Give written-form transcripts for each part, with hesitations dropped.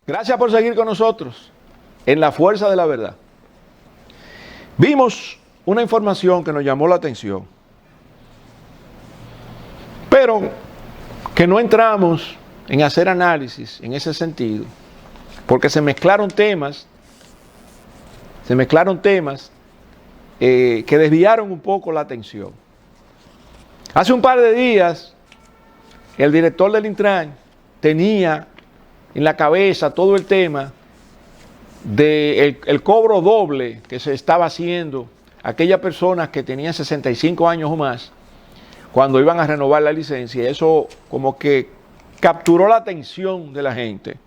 Gracias por seguir con nosotros en La Fuerza de la Verdad. Vimos una información que nos llamó la atención, pero que no entramos en hacer análisis en ese sentido, porque se mezclaron temas que desviaron un poco la atención. Hace un par de días, el director del Intran tenía en la cabeza todo el tema del cobro doble que se estaba haciendo a aquellas personas que tenían 65 años o más cuando iban a renovar la licencia. Y eso como que capturó la atención de la gente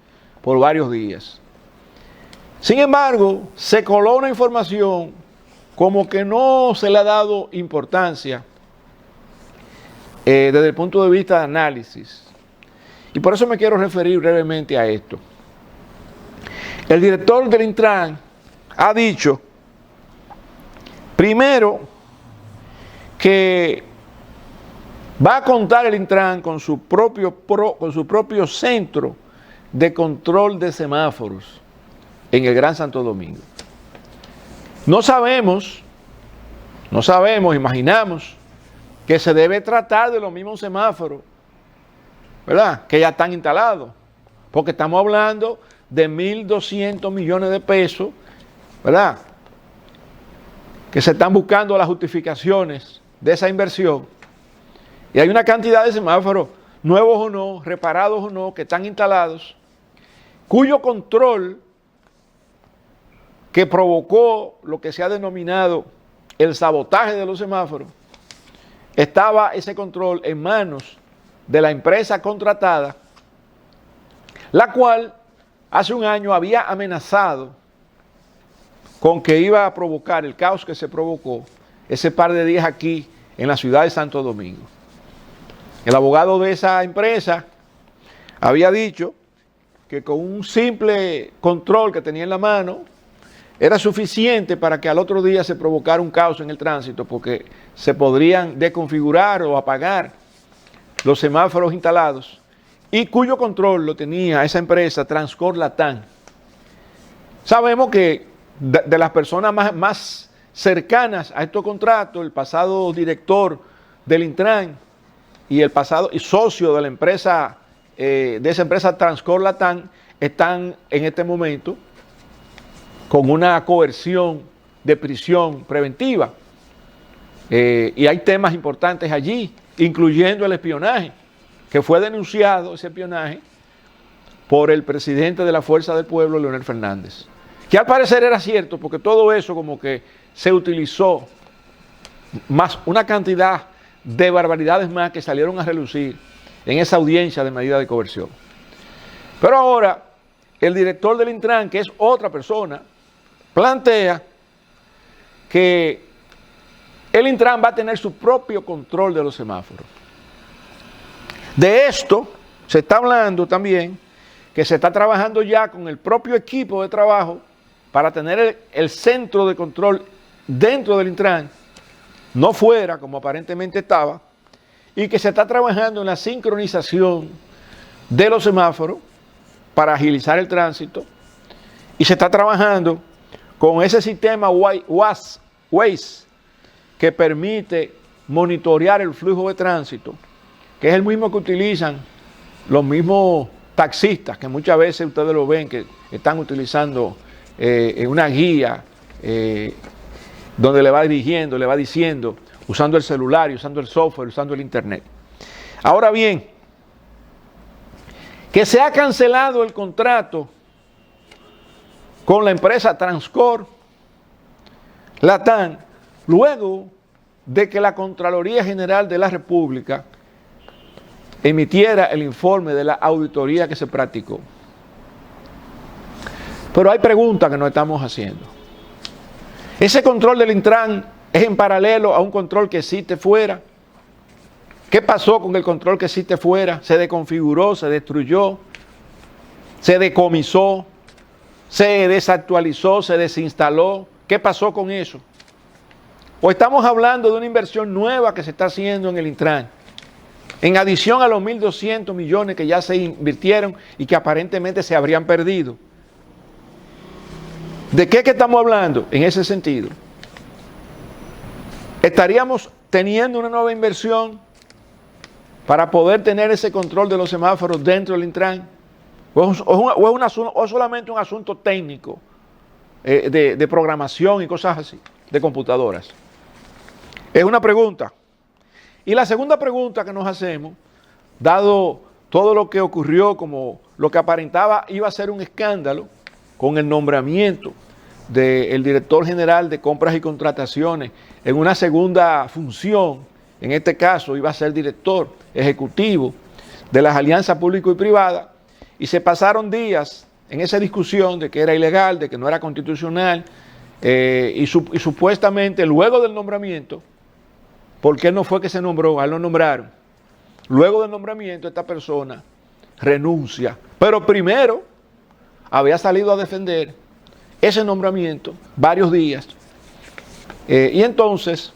por varios días. Sin embargo, se coló una información como que no se le ha dado importancia desde el punto de vista de análisis. Y por eso me quiero referir brevemente a esto. El director del Intran ha dicho, primero, que va a contar el Intran con su propio centro de control de semáforos en el Gran Santo Domingo. No sabemos, imaginamos que se debe tratar de los mismos semáforos, ¿verdad?, que ya están instalados, porque estamos hablando de 1.200 millones de pesos, ¿verdad?, que se están buscando las justificaciones de esa inversión. Y hay una cantidad de semáforos, nuevos o no, reparados o no, que están instalados, cuyo control que provocó lo que se ha denominado el sabotaje de los semáforos, estaba ese control en manos de la empresa contratada, la cual hace un año había amenazado con que iba a provocar el caos que se provocó ese par de días aquí en la ciudad de Santo Domingo. El abogado de esa empresa había dicho que con un simple control que tenía en la mano era suficiente para que al otro día se provocara un caos en el tránsito, porque se podrían desconfigurar o apagar los semáforos instalados, y cuyo control lo tenía esa empresa Transcor Latam. Sabemos que de las personas más cercanas a estos contratos, el pasado director del Intran y el pasado y socio de la empresa, de esa empresa Transcor Latam, están en este momento con una coerción de prisión preventiva. Y hay temas importantes allí, incluyendo el espionaje, que fue denunciado, ese espionaje, por el presidente de la Fuerza del Pueblo, Leonel Fernández. Que al parecer era cierto, porque todo eso como que se utilizó, más una cantidad de barbaridades más que salieron a relucir en esa audiencia de medida de coerción. Pero ahora, el director del Intran, que es otra persona, plantea que el Intran va a tener su propio control de los semáforos. De esto se está hablando también, que se está trabajando ya con el propio equipo de trabajo para tener el centro de control dentro del Intran, no fuera como aparentemente estaba, y que se está trabajando en la sincronización de los semáforos para agilizar el tránsito, y se está trabajando con ese sistema Waze que permite monitorear el flujo de tránsito, que es el mismo que utilizan los mismos taxistas, que muchas veces ustedes lo ven, que están utilizando una guía donde le va dirigiendo, le va diciendo, usando el celular, usando el software, usando el internet. Ahora bien, que se ha cancelado el contrato con la empresa Transcor Latam, luego de que la Contraloría General de la República emitiera el informe de la auditoría que se practicó. Pero hay preguntas que nos estamos haciendo. ¿Ese control del Intran es en paralelo a un control que existe fuera? ¿Qué pasó con el control que existe fuera? ¿Se desconfiguró, se destruyó, se decomisó, se desactualizó, se desinstaló? ¿Qué pasó con eso? ¿O estamos hablando de una inversión nueva que se está haciendo en el Intran? en adición a los 1.200 millones que ya se invirtieron y que aparentemente se habrían perdido. ¿De qué que estamos hablando en ese sentido? ¿Estaríamos teniendo una nueva inversión para poder tener ese control de los semáforos dentro del Intran? ¿O es solamente un asunto técnico de programación y cosas así, de computadoras? Es una pregunta. Y la segunda pregunta que nos hacemos, dado todo lo que ocurrió, como lo que aparentaba iba a ser un escándalo con el nombramiento del director general de compras y contrataciones en una segunda función, en este caso iba a ser director ejecutivo de las alianzas público y privadas, y se pasaron días en esa discusión de que era ilegal, de que no era constitucional, y supuestamente luego del nombramiento, ¿por qué no fue que se nombró? A él lo nombraron. Luego del nombramiento, esta persona renuncia. Pero primero había salido a defender ese nombramiento varios días. Y entonces,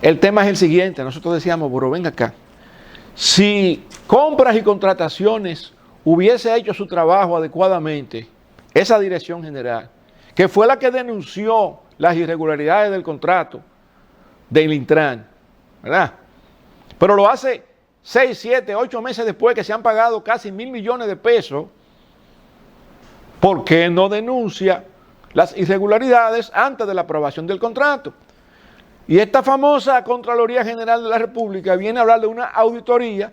el tema es el siguiente. Nosotros decíamos, pero venga acá. Si compras y contrataciones hubiese hecho su trabajo adecuadamente, esa dirección general, que fue la que denunció las irregularidades del contrato del Intran, ¿verdad? Pero lo hace 6, 7, 8 meses después que se han pagado casi 1.000 millones de pesos. ¿Por qué no denuncia las irregularidades antes de la aprobación del contrato? Y esta famosa Contraloría General de la República viene a hablar de una auditoría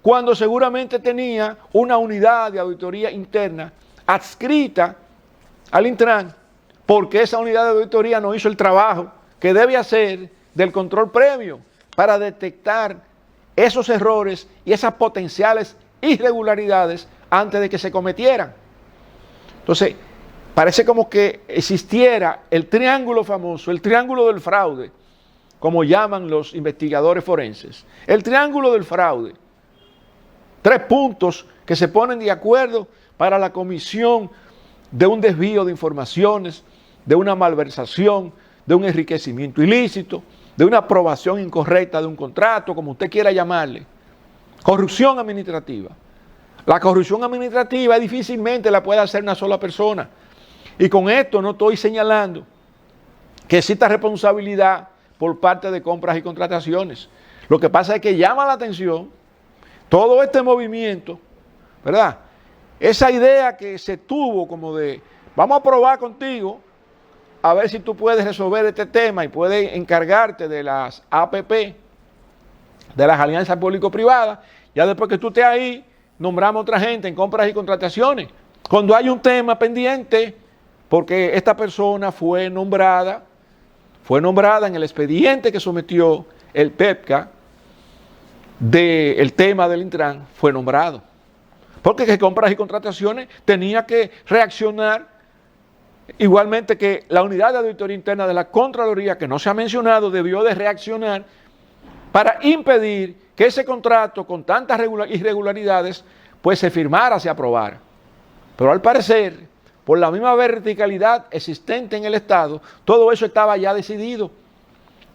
cuando seguramente tenía una unidad de auditoría interna adscrita al Intran, porque esa unidad de auditoría no hizo el trabajo que debe hacer del control previo para detectar esos errores y esas potenciales irregularidades antes de que se cometieran. Entonces, parece como que existiera el triángulo famoso, el triángulo del fraude, como llaman los investigadores forenses. El triángulo del fraude. 3 puntos que se ponen de acuerdo para la comisión de un desvío de informaciones, de una malversación, de un enriquecimiento ilícito, de una aprobación incorrecta de un contrato, como usted quiera llamarle. Corrupción administrativa. La corrupción administrativa difícilmente la puede hacer una sola persona. Y con esto no estoy señalando que exista responsabilidad por parte de compras y contrataciones. Lo que pasa es que llama la atención todo este movimiento, ¿verdad? Esa idea que se tuvo como de, vamos a probar contigo, a ver si tú puedes resolver este tema y puedes encargarte de las APP, de las alianzas público-privadas. Ya después que tú estés ahí, nombramos a otra gente en compras y contrataciones. Cuando hay un tema pendiente, porque esta persona fue nombrada en el expediente que sometió el PEPCA del tema del Intran, fue nombrado. Porque que compras y contrataciones tenía que reaccionar. Igualmente que la unidad de auditoría interna de la Contraloría, que no se ha mencionado, debió de reaccionar para impedir que ese contrato con tantas irregularidades pues se firmara, se aprobara. Pero al parecer, por la misma verticalidad existente en el Estado, todo eso estaba ya decidido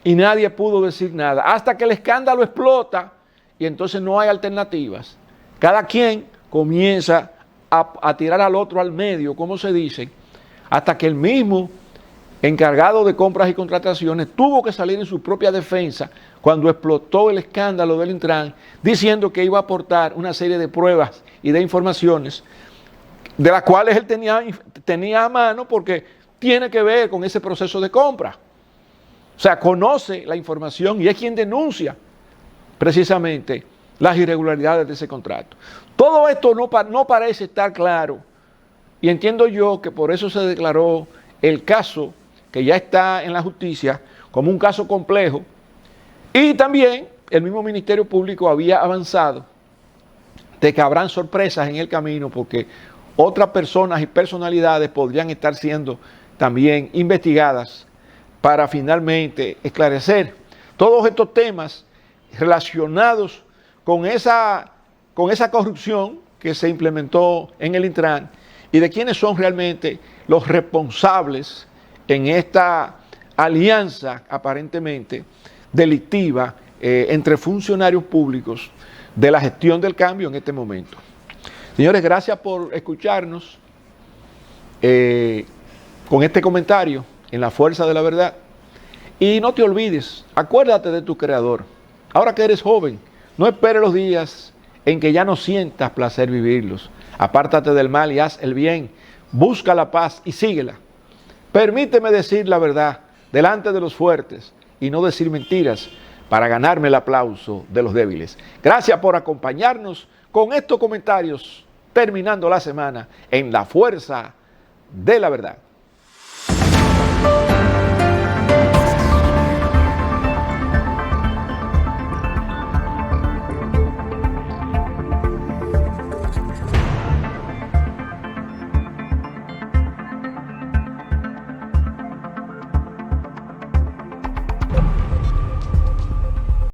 y nadie pudo decir nada. Hasta que el escándalo explota y entonces no hay alternativas. Cada quien comienza a tirar al otro al medio, como se dice, hasta que el mismo encargado de compras y contrataciones tuvo que salir en su propia defensa cuando explotó el escándalo del Intran, diciendo que iba a aportar una serie de pruebas y de informaciones de las cuales él tenía a mano porque tiene que ver con ese proceso de compra. O sea, conoce la información y es quien denuncia precisamente las irregularidades de ese contrato. Todo esto no parece estar claro. Y entiendo yo que por eso se declaró el caso que ya está en la justicia como un caso complejo. Y también el mismo Ministerio Público había avanzado de que habrán sorpresas en el camino porque otras personas y personalidades podrían estar siendo también investigadas para finalmente esclarecer todos estos temas relacionados con esa corrupción que se implementó en el Intran y de quiénes son realmente los responsables en esta alianza aparentemente delictiva entre funcionarios públicos de la gestión del cambio en este momento. Señores, gracias por escucharnos con este comentario en La Fuerza de la Verdad. Y no te olvides, acuérdate de tu Creador. Ahora que eres joven, no esperes los días en que ya no sientas placer vivirlos. Apártate del mal y haz el bien. Busca la paz y síguela. Permíteme decir la verdad delante de los fuertes y no decir mentiras para ganarme el aplauso de los débiles. Gracias por acompañarnos con estos comentarios, terminando la semana en La Fuerza de la Verdad.